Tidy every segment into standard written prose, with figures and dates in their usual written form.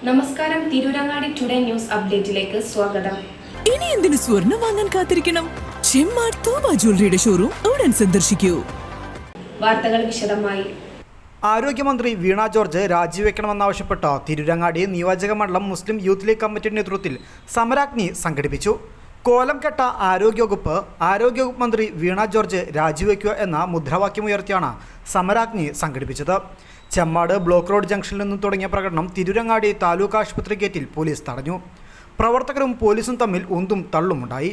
നമസ്കാരം, Tirurangadi today news അപ്ഡേറ്റിലേക്ക് സ്വാഗതം. ഇനി എന്തിനു സ്വർണം വാങ്ങാൻ കാത്തിരിക്കണം? ചെമ്മാട് തോമ ജ്വല്ലറിയുടെ ഷോറൂം ഉടൻ സന്ദർശിക്കൂ. വാർത്തകൾ വിശദമായി. ആരോഗ്യമന്ത്രി വീണ ജോർജ് രാജിവെക്കണമെന്നാവശ്യപ്പെട്ട തിരൂരങ്ങാടി നിയോജക മണ്ഡലം മുസ്ലിം യൂത്ത് ലീഗ് കമ്മിറ്റിയുടെ നേതൃത്വത്തിൽ സമരാഗ്നി സംഘടിപ്പിച്ചു. കോലം കെട്ട ആരോഗ്യവകുപ്പ് മന്ത്രി വീണ ജോർജ് രാജിവെക്കുക എന്ന മുദ്രാവാക്യമുയർത്തിയാണ് സമരാഗ്നി സംഘടിപ്പിച്ചത്. ചെമ്മാട് ബ്ലോക്ക് റോഡ് ജംഗ്ഷനിൽ നിന്നും തുടങ്ങിയ പ്രകടനം തിരൂരങ്ങാടി താലൂക്ക് ആശുപത്രി ഗേറ്റിൽ പോലീസ് തടഞ്ഞു. പ്രവർത്തകരും പോലീസും തമ്മിൽ ഉന്തും തള്ളുമുണ്ടായി.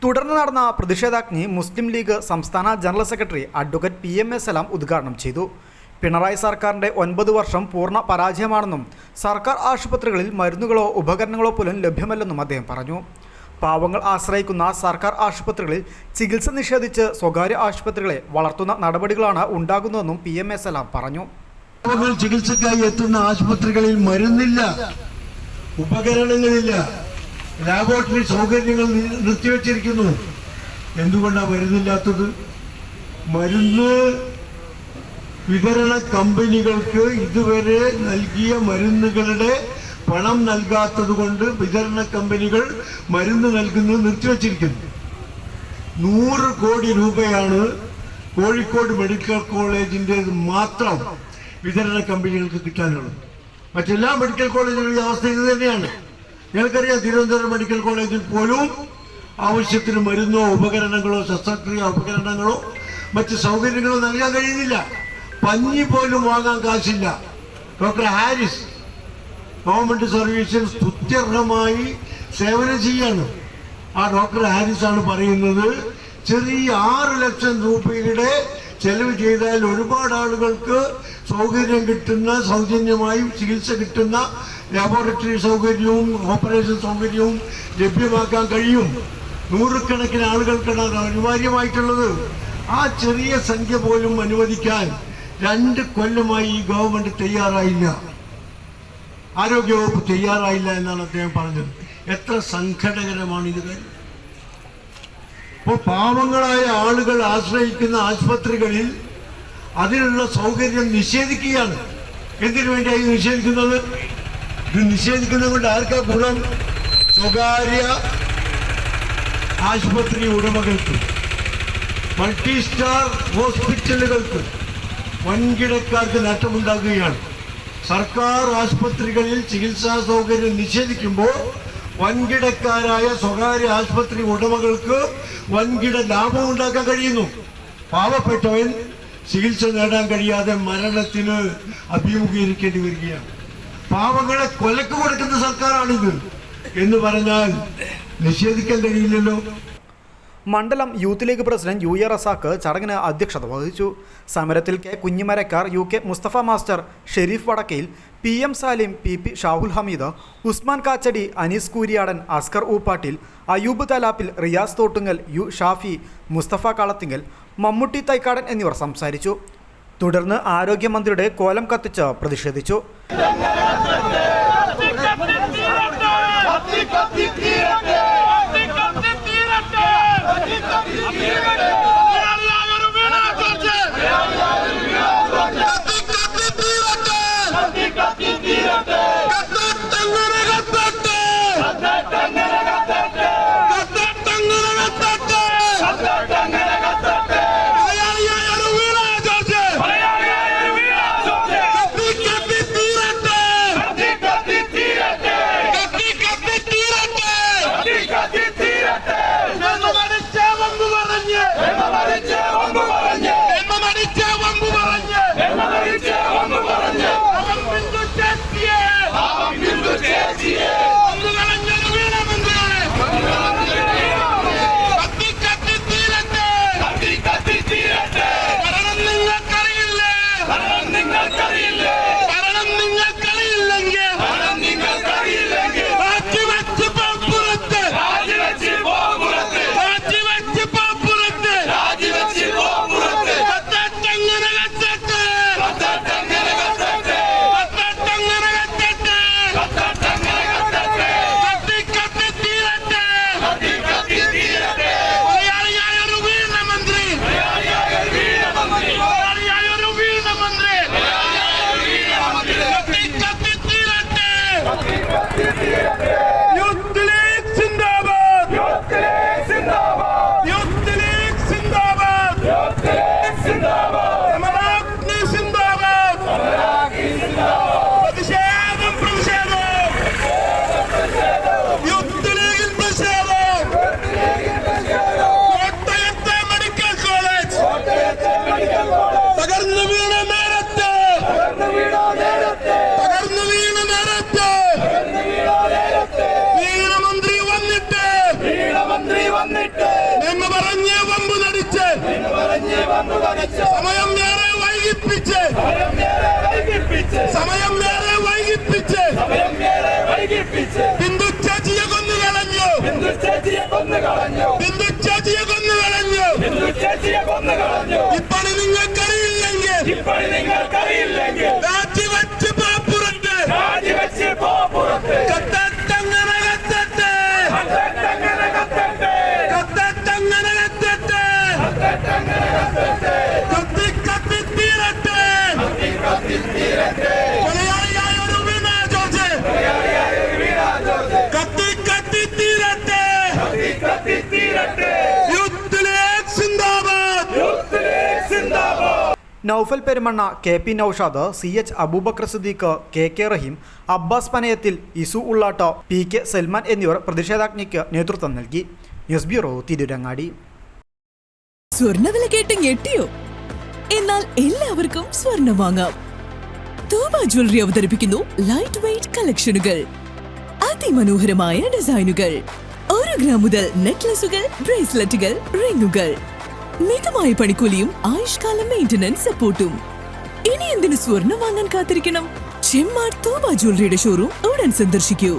തുടർന്ന് നടന്ന പ്രതിഷേധാഗ്നി മുസ്ലിം ലീഗ് സംസ്ഥാന ജനറൽ സെക്രട്ടറി അഡ്വക്കേറ്റ് PM.A. സലാം ഉദ്ഘാടനം ചെയ്തു. പിണറായി സർക്കാരിൻ്റെ 9 വർഷം പൂർണ്ണ പരാജയമാണെന്നും സർക്കാർ ആശുപത്രികളിൽ മരുന്നുകളോ ഉപകരണങ്ങളോ പോലും ലഭ്യമല്ലെന്നും അദ്ദേഹം പറഞ്ഞു. പാവങ്ങൾ ആശ്രയിക്കുന്ന സർക്കാർ ആശുപത്രികളിൽ ചികിത്സ നിഷേധിച്ച് സ്വകാര്യ ആശുപത്രികളെ വളർത്തുന്ന നടപടികളാണ് ഉണ്ടാകുന്നതെന്നും PM.A. സലാം പറഞ്ഞു. ചികിത്സക്കായി എത്തുന്ന ആശുപത്രികളിൽ മരുന്നില്ല, ഉപകരണങ്ങളില്ല, ലാബോറട്ടറി സൗകര്യങ്ങൾ നിർത്തിവെച്ചിരിക്കുന്നു. എന്തുകൊണ്ടാണ് മരുന്നില്ലാത്തത്? മരുന്ന് വിതരണ കമ്പനികൾക്ക് ഇതുവരെ നൽകിയ മരുന്നുകളുടെ പണം നൽകാത്തത് കൊണ്ട് വിതരണ കമ്പനികൾ മരുന്ന് നൽകുന്നത് നിർത്തിവെച്ചിരിക്കുന്നു. 100 കോടി രൂപയാണ് കോഴിക്കോട് മെഡിക്കൽ കോളേജിൻ്റെ മാത്രം വിതരണ കമ്പനികൾക്ക് കിട്ടാനുള്ളത്. മറ്റെല്ലാ മെഡിക്കൽ കോളേജുകളുടെ അവസ്ഥ ഇത് തന്നെയാണ്. ഞങ്ങൾക്കറിയാം, തിരുവനന്തപുരം മെഡിക്കൽ കോളേജിൽ പോലും ആവശ്യത്തിന് മരുന്നോ ഉപകരണങ്ങളോ ശസ്ത്രക്രിയ ഉപകരണങ്ങളോ മറ്റ് സൗകര്യങ്ങളോ നൽകാൻ കഴിയുന്നില്ല. പഞ്ഞി പോലും വാങ്ങാൻ കാശില്ല. ഡോക്ടർ ഹാരിസ് ഗവൺമെന്റ് സർവീസിൽ സ്തുത്യർഹമായി സേവനം ചെയ്യാണ്. ആ ഡോക്ടർ ഹാരിസ് ആണ് പറയുന്നത്, ചെറിയ 6 ലക്ഷം രൂപയുടെ ചെലവ് ചെയ്താൽ ഒരുപാട് ആളുകൾക്ക് സൗകര്യം കിട്ടുന്ന, സൗജന്യമായി ചികിത്സ കിട്ടുന്ന ലാബോറട്ടറി സൗകര്യവും ഓപ്പറേഷൻ സൗകര്യവും ലഭ്യമാക്കാൻ കഴിയും. 100 കണക്കിന് ആളുകൾക്കാണ് അനിവാര്യമായിട്ടുള്ളത്. ആ ചെറിയ സംഖ്യ പോലും അനുവദിക്കാൻ 2 കൊല്ലമായി ഈ ഗവൺമെന്റ് തയ്യാറായില്ല, ആരോഗ്യവകുപ്പ് തയ്യാറായില്ല എന്നാണ് അദ്ദേഹം പറഞ്ഞത്. എത്ര സങ്കടകരമാണ് ഇത് കാര്യം. ഇപ്പോൾ പാവങ്ങളായ ആളുകൾ ആശ്രയിക്കുന്ന ആശുപത്രികളിൽ അതിനുള്ള സൗകര്യം നിഷേധിക്കുകയാണ്. എന്തിനു വേണ്ടിയായി നിഷേധിക്കുന്നത്? ഇത് നിഷേധിക്കുന്നത് കൊണ്ട് ആർക്കാ ഗുണം? സ്വകാര്യ ആശുപത്രി ഉടമകൾക്ക്, മൾട്ടി സ്റ്റാർ ഹോസ്പിറ്റലുകൾക്ക്, വൻകിടക്കാർക്ക് നേട്ടമുണ്ടാക്കുകയാണ്. സർക്കാർ ആശുപത്രികളിൽ ചികിത്സാ സൗകര്യം നിഷേധിക്കുമ്പോൾ വൻകിടക്കാരായ സ്വകാര്യ ആശുപത്രി ഉടമകൾക്ക് വൻകിട ലാഭം ഉണ്ടാക്കാൻ കഴിയുന്നു. പാവപ്പെട്ടവൻ ചികിത്സ നേടാൻ കഴിയാതെ മരണത്തിന് അഭിമുഖീകരിക്കേണ്ടി വരികയാണ്. പാവങ്ങളെ കൊലക്ക് കൊടുക്കുന്ന സർക്കാരാണിത് എന്ന് നിഷേധിക്കാൻ കഴിയില്ലല്ലോ. മണ്ഡലം youth league president UA Razak ചടങ്ങിന് അധ്യക്ഷത വഹിച്ചു. സമരത്തിൽ K. Kunhimarakkar, UK Musthafa master, Sherif Vadakkayil, PM Salim, PP Shahul Hameed, Usman Kachadi, Anees Kooriyadan, Askar Ooppattil, Ayoob Thalappil, Riyas Thottungal, U Shafi, Musthafa Kalathingal, Mammootty Thaikkadan എന്നിവർ സംസാരിച്ചു. തുടർന്ന് ആരോഗ്യമന്ത്രിയുടെ കോലം കത്തിച്ച് പ്രതിഷേധിച്ചു. Noufal Perumanna, KP Noushad, CH Aboobacker Siddique, KK Raheem, Abbas Panayathil, Isu Ullatto, PK Salman എന്നിവർ പ്രതിഷേധാജ്ഞയ്ക്ക് നേതൃത്വം നൽകി. News bureau, Tirurangadi. സ്വർണ്ണവില കേട്ട് ഞെട്ടിയോ? എന്നാൽ എല്ലാവർക്കും സ്വർണ്ണം വാങ്ങാം. തോബ ജ്വല്ലറി അവതരിപ്പിക്കുന്നു ലൈറ്റ് വെയ്റ്റ് കളക്ഷനുകൾ, അതിമനോഹരമായ ഡിസൈനുകൾ. 1 ഗ്രാം മുതൽ നെക്ലസുകൾ, ബ്രേസ്ലെറ്റുകൾ, റിങ്ങുകൾ, മിതമായ പണിക്കൂലിയും ആയുഷ്കാലം മെയിന്റനൻസ് സപ്പോർട്ടും. ഇനി എന്തിനു സ്വർണം വാങ്ങാൻ കാത്തിരിക്കണം? ചെമ്മാട് തോബ ജ്വല്ലറിയുടെ ഷോറൂം ഉടൻ സന്ദർശിക്കൂ.